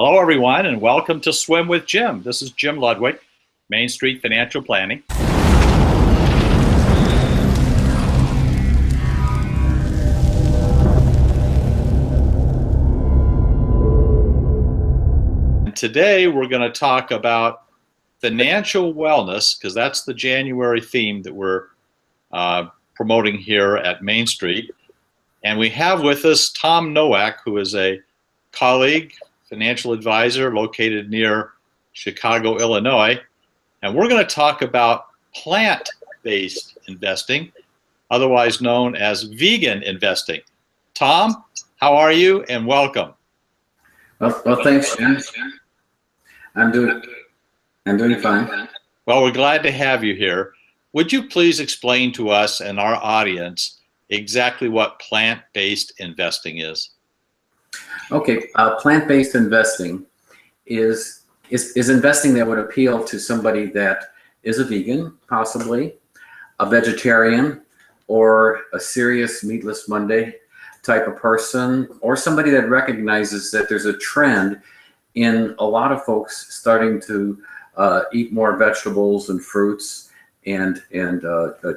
Hello, everyone, and welcome to Swim with Jim. This is Jim Ludwig, Main Street Financial Planning. And today we're going to talk about financial wellness, because that's the January theme that we're promoting here at Main Street. And we have with us Tom Nowak, who is a colleague, financial advisor located near Chicago, Illinois. And we're going to talk about plant-based investing, otherwise known as vegan investing. Tom, how are you? And welcome. Well, thanks, Jim. I'm doing fine. Well, we're glad to have you here. Would you please explain to us and our audience exactly what plant-based investing is? Okay, plant-based investing is investing that would appeal to somebody that is a vegan, possibly a vegetarian, or a serious meatless Monday type of person, or somebody that recognizes that there's a trend in a lot of folks starting to eat more vegetables and fruits and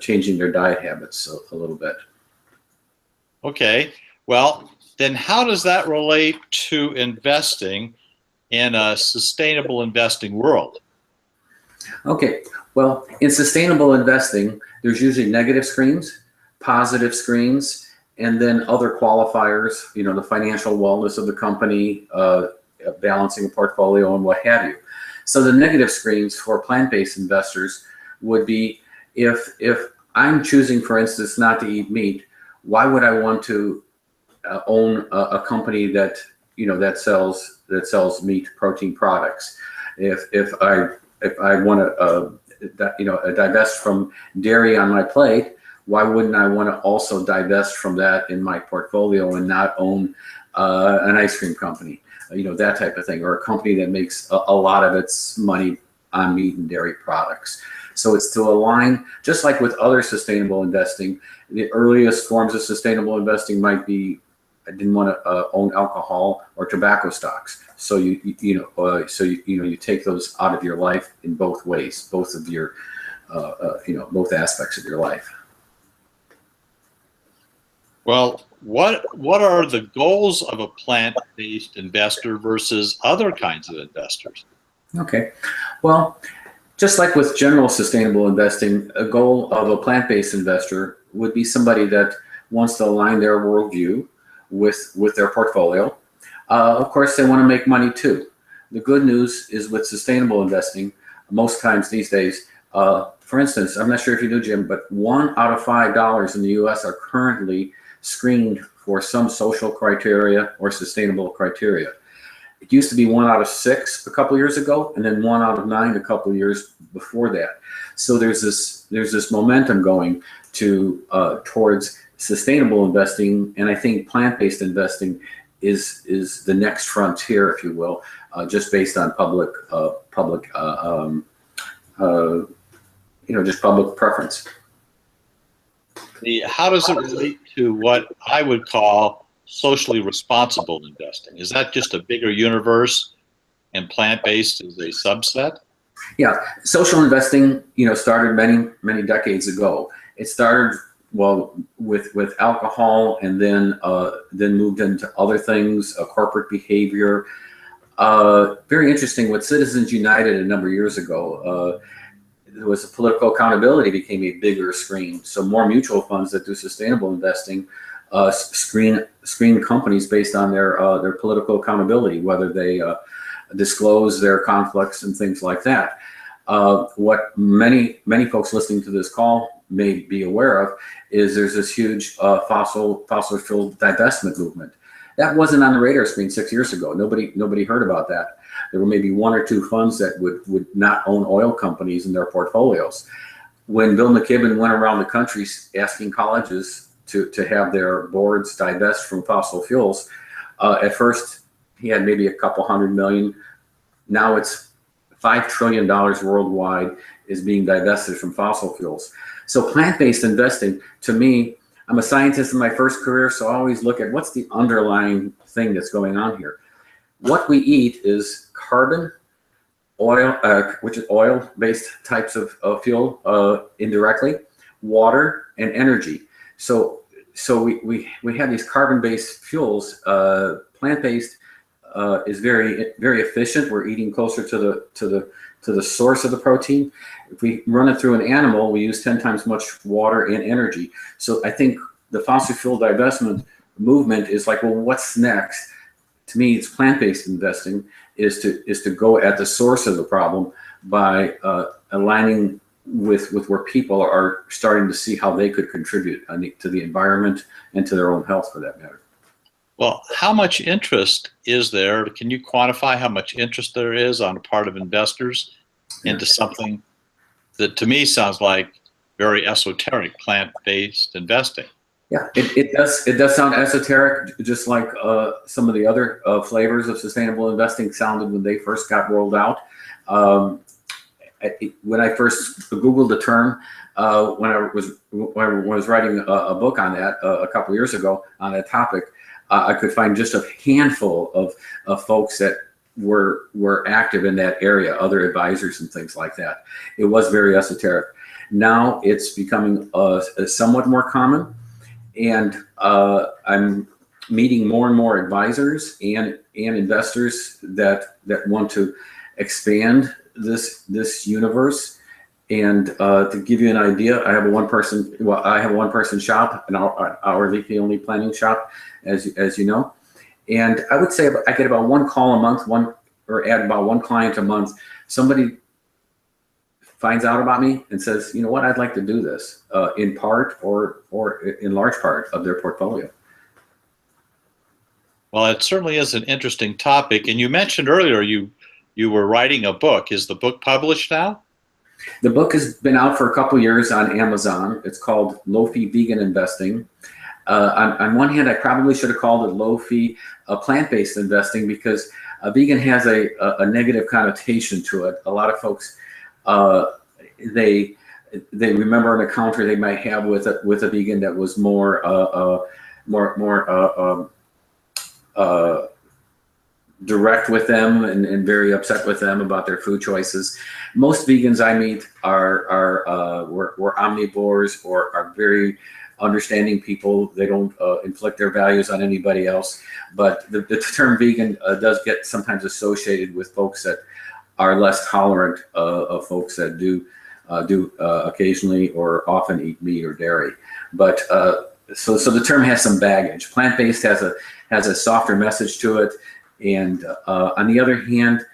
changing their diet habits a little bit. Okay, well, then how does that relate to investing in a sustainable investing world? Okay, well, in sustainable investing, there's usually negative screens, positive screens, and then other qualifiers, you know, the financial wellness of the company, balancing a portfolio and what have you. So the negative screens for plant-based investors would be if I'm choosing, for instance, not to eat meat, why would I want to own a company that sells meat protein products? If I want to divest from dairy on my plate, why wouldn't I want to also divest from that in my portfolio and not own an ice cream company, that type of thing, or a company that makes a lot of its money on meat and dairy products? So it's to align, just like with other sustainable investing. The earliest forms of sustainable investing might be, I didn't want to own alcohol or tobacco stocks. So you take those out of your life in both ways, both of your both aspects of your life. Well, what are the goals of a plant-based investor versus other kinds of investors? Okay, well, just like with general sustainable investing, a goal of a plant-based investor would be somebody that wants to align their worldview with their portfolio. Of course, they want to make money too. The good news is with sustainable investing, most times these days, for instance, I'm not sure if you do, Jim, but 1 out of $5 in the US are currently screened for some social criteria or sustainable criteria. It used to be 1 out of 6 a couple years ago, and then 1 out of 9 a couple years before that. So there's this momentum going towards sustainable investing, and I think plant-based investing is the next frontier, if you will, just based on public preference. How does it relate to what I would call socially responsible investing? Is that just a bigger universe and plant-based is a subset? Yeah, social investing, started many decades ago. It started with alcohol, and then moved into other things, corporate behavior. Very interesting. With Citizens United a number of years ago, there was a political accountability became a bigger screen. So more mutual funds that do sustainable investing screen companies based on their political accountability, whether they disclose their conflicts and things like that. What many folks listening to this call may be aware of is there's this huge fossil fuel divestment movement. That wasn't on the radar screen 6 years ago. Nobody heard about that. There were maybe 1 or 2 funds that would not own oil companies in their portfolios. When Bill McKibben went around the country asking colleges to have their boards divest from fossil fuels, at first he had maybe a couple $100 million. Now it's $5 trillion worldwide is being divested from fossil fuels. So plant-based investing, to me, I'm a scientist in my first career, so I always look at what's the underlying thing that's going on here. what we eat is carbon, oil, which is oil-based types of fuel indirectly, water, and energy. So we have these carbon-based fuels. Plant-based is very efficient. We're eating closer to the source of the protein. If we run it through an animal, we use 10 times much water and energy. So I think the fossil fuel divestment movement is like, well, what's next? To me, it's plant-based investing is to go at the source of the problem by aligning with where people are starting to see how they could contribute to the environment and to their own health, for that matter. Well, how much interest is there? Can you quantify how much interest there is on the part of investors into something that to me sounds like very esoteric plant-based investing? Yeah, it does sound esoteric, just like some of the other flavors of sustainable investing sounded when they first got rolled out. When I first Googled the term, when I was writing a book on that a couple years ago on that topic, I could find just a handful of folks that were active in that area, other advisors and things like that. It was very esoteric. Now it's becoming somewhat more common. And I'm meeting more and more advisors and investors that want to expand this universe. And to give you an idea, I have a one-person shop, an hourly fee only planning shop, as you know. And I would say I get about one call a month, or add about one client a month. Somebody finds out about me and says, you know what, I'd like to do this in part or in large part of their portfolio. Well, it certainly is an interesting topic. And you mentioned earlier you were writing a book. Is the book published now? The book has been out for a couple years on Amazon. It's called Loafie Vegan Investing. On one hand, I probably should have called it Loafie Plant-Based Investing, because vegan has a negative connotation to it. A lot of folks, they remember an encounter they might have with a vegan that was more direct with them and very upset with them about their food choices. Most vegans I meet were omnivores or are very understanding people. They don't inflict their values on anybody else. But the term vegan does get sometimes associated with folks that are less tolerant of folks that do occasionally or often eat meat or dairy. But so the term has some baggage. Plant-based has a softer message to it. And on the other hand,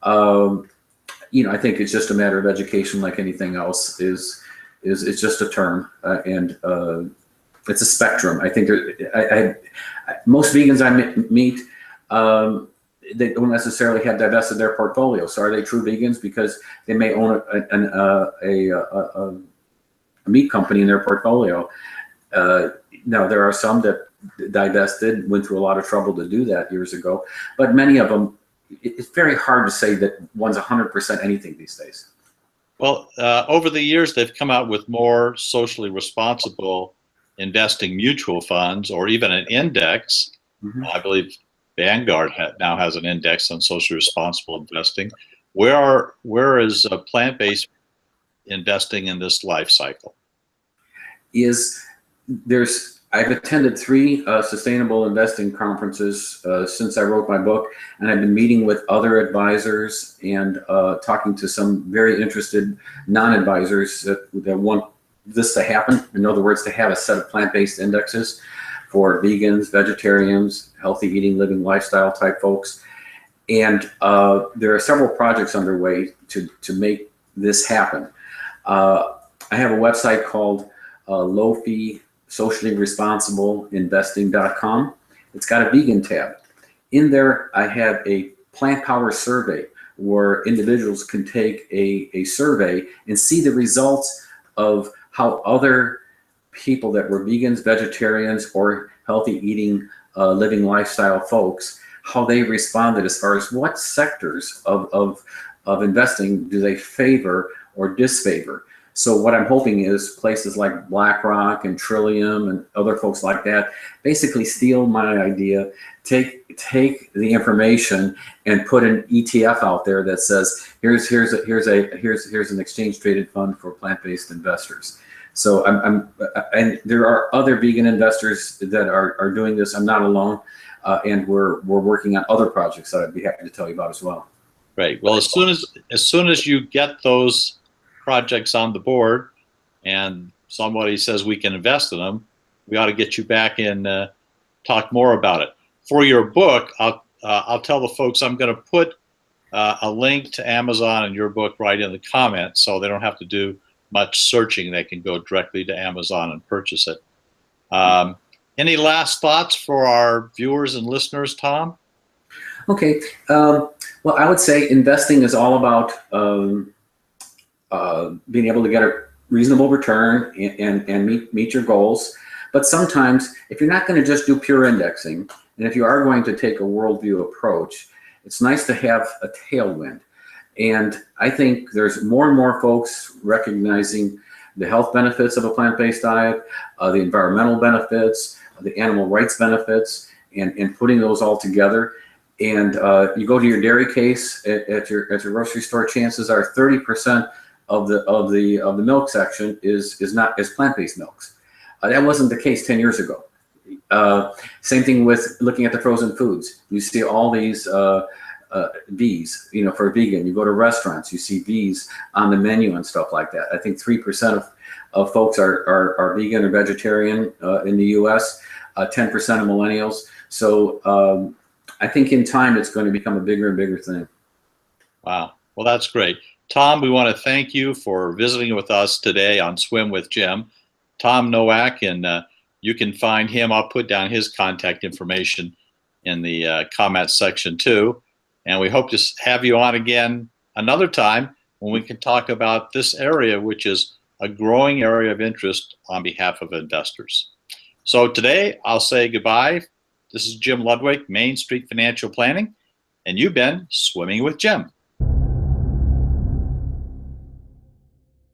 I think it's just a matter of education, like anything else. It's just a term, and it's a spectrum. I think most vegans I meet, they don't necessarily have divested their portfolio. So are they true vegans because they may own a meat company in their portfolio? No, there are some that divested, went through a lot of trouble to do that years ago. But many of them, it's very hard to say that one's 100% anything these days. Well, over the years, they've come out with more socially responsible investing mutual funds, or even an index. Mm-hmm. I believe Vanguard now has an index on socially responsible investing. Where is plant-based investing in this life cycle? I've attended 3 sustainable investing conferences since I wrote my book, and I've been meeting with other advisors and talking to some very interested non-advisors that want this to happen. In other words, to have a set of plant-based indexes for vegans, vegetarians, healthy eating, living lifestyle type folks. And there are several projects underway to make this happen. I have a website called Loafie Socially Responsible Investing.com. It's got a vegan tab. In there, I have a plant power survey where individuals can take a survey and see the results of how other people that were vegans, vegetarians, or healthy eating, living lifestyle folks, how they responded as far as what sectors of investing do they favor or disfavor. So what I'm hoping is places like BlackRock and Trillium and other folks like that basically steal my idea, take the information and put an ETF out there that says here's an exchange traded fund for plant-based investors. So and there are other vegan investors that are doing this. I'm not alone, and we're working on other projects that I'd be happy to tell you about as well. Great. Well, as soon as you get those projects on the board, and somebody says we can invest in them, we ought to get you back and talk more about it. For your book, I'll tell the folks I'm going to put a link to Amazon and your book right in the comments, so they don't have to do much searching. They can go directly to Amazon and purchase it. Any last thoughts for our viewers and listeners, Tom? Okay. Well, I would say investing is all about being able to get a reasonable return and meet your goals. But sometimes, if you're not going to just do pure indexing, and if you are going to take a worldview approach, it's nice to have a tailwind. And I think there's more and more folks recognizing the health benefits of a plant-based diet, the environmental benefits, the animal rights benefits, and putting those all together. And you go to your dairy case at your grocery store, chances are 30% of the milk section is plant-based milks. That wasn't the case 10 years ago. Same thing with looking at the frozen foods. You see all these V's, for a vegan. You go to restaurants, you see V's on the menu and stuff like that. I think 3% of folks are vegan or vegetarian in the U.S., 10% of millennials. So I think in time it's going to become a bigger and bigger thing. Wow. Well, that's great. Tom, we want to thank you for visiting with us today on Swim with Jim. Tom Nowak, and you can find him. I'll put down his contact information in the comment section too. And we hope to have you on again another time when we can talk about this area, which is a growing area of interest on behalf of investors. So today I'll say goodbye. This is Jim Ludwig, Main Street Financial Planning, and you've been Swimming with Jim.